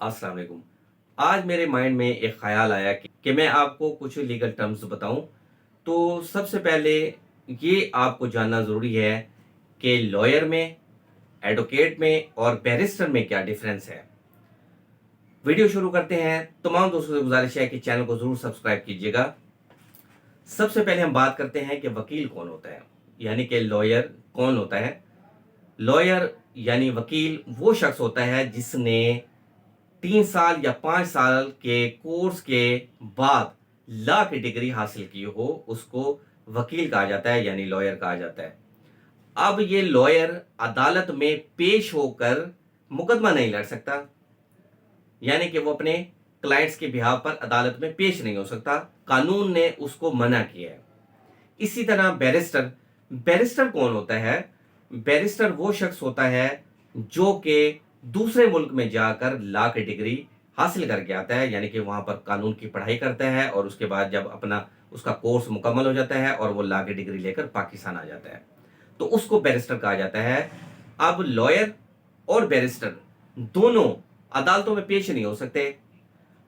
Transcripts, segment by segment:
अस्सलाम वालेकुम। आज मेरे माइंड में एक ख्याल आया कि मैं आपको कुछ लीगल टर्म्स बताऊं। तो सबसे पहले ये आपको जानना ज़रूरी है कि लॉयर में, एडवोकेट में और बैरिस्टर में क्या डिफरेंस है। वीडियो शुरू करते हैं। तमाम दोस्तों से गुजारिश है कि चैनल को ज़रूर सब्सक्राइब कीजिएगा। सबसे पहले हम बात करते हैं कि वकील कौन होता है, यानी कि लॉयर कौन होता है। लॉयर यानी वकील वो शख्स होता है जिसने 3 साल या 5 साल के कोर्स के बाद लॉ की डिग्री हासिल की हो, उसको वकील कहा जाता है, यानी लॉयर कहा जाता है। अब ये लॉयर अदालत में पेश होकर मुकदमा नहीं लड़ सकता, यानी कि वो अपने क्लाइंट्स के बिहाफ पर अदालत में पेश नहीं हो सकता। कानून ने उसको मना किया है। इसी तरह बैरिस्टर, बैरिस्टर कौन होता है? बैरिस्टर वो शख्स होता है जो कि दूसरे मुल्क में जाकर लॉ की डिग्री हासिल करके आता है, यानी कि वहां पर कानून की पढ़ाई करता है और उसके बाद जब अपना उसका कोर्स मुकम्मल हो जाता है और वो लॉ की डिग्री लेकर पाकिस्तान आ जाता है, तो उसको बैरिस्टर कहा जाता है। अब लॉयर और बैरिस्टर दोनों अदालतों में पेश नहीं हो सकते।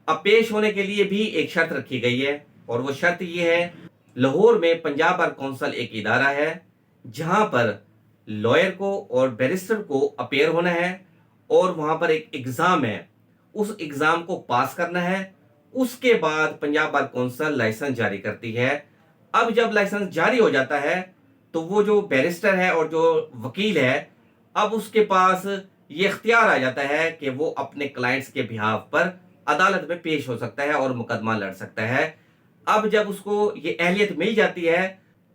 अब पेश होने के लिए भी एक शर्त रखी गई है, और वो शर्त ये है, लाहौर में पंजाब बार कौंसिल एक इदारा है जहां पर लॉयर को और बैरिस्टर को अपेयर होना है, और वहां पर एक एग्जाम है, उस एग्जाम को पास करना है। उसके बाद पंजाब बार कौंसिल लाइसेंस जारी करती है। अब जब लाइसेंस जारी हो जाता है तो वो जो बैरिस्टर है और जो वकील है, अब उसके पास ये इख्तियार आ जाता है कि वो अपने क्लाइंट्स के बिहाफ पर अदालत में पेश हो सकता है और मुकदमा लड़ सकता है। अब जब उसको ये अहलियत मिल जाती है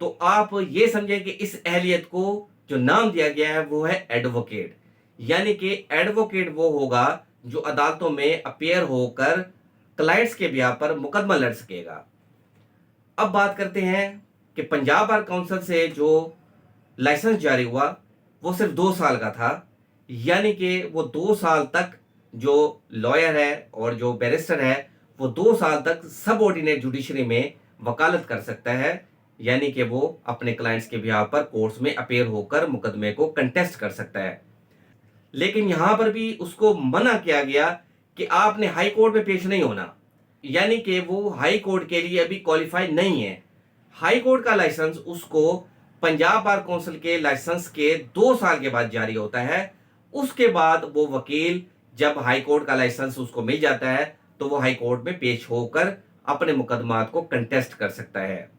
तो आप ये समझें कि इस अहलियत को जो नाम दिया गया है वो है एडवोकेट, यानी कि एडवोकेट वो होगा जो अदालतों में अपेयर होकर क्लाइंट्स के बिहाफ पर मुकदमा लड़ सकेगा। अब बात करते हैं कि पंजाब बार काउंसिल से जो लाइसेंस जारी हुआ वो सिर्फ 2 साल का था, यानी कि वो 2 साल तक जो लॉयर है और जो बैरिस्टर है वो 2 साल तक सब ऑर्डिनेट जुडिशरी में वकालत कर सकता है, यानी कि वो अपने क्लाइंट्स के बिहाफ पर कोर्ट्स में अपेयर होकर मुकदमे को कंटेस्ट कर सकता है। लेकिन यहां पर भी उसको मना किया गया कि आपने हाई कोर्ट में पेश नहीं होना, यानी कि वो हाई कोर्ट के लिए अभी क्वालिफाई नहीं है। हाई कोर्ट का लाइसेंस उसको पंजाब बार काउंसिल के लाइसेंस के 2 साल के बाद जारी होता है। उसके बाद वो वकील, जब हाई कोर्ट का लाइसेंस उसको मिल जाता है, तो वो हाई कोर्ट में पेश होकर अपने मुकदमात को कंटेस्ट कर सकता है।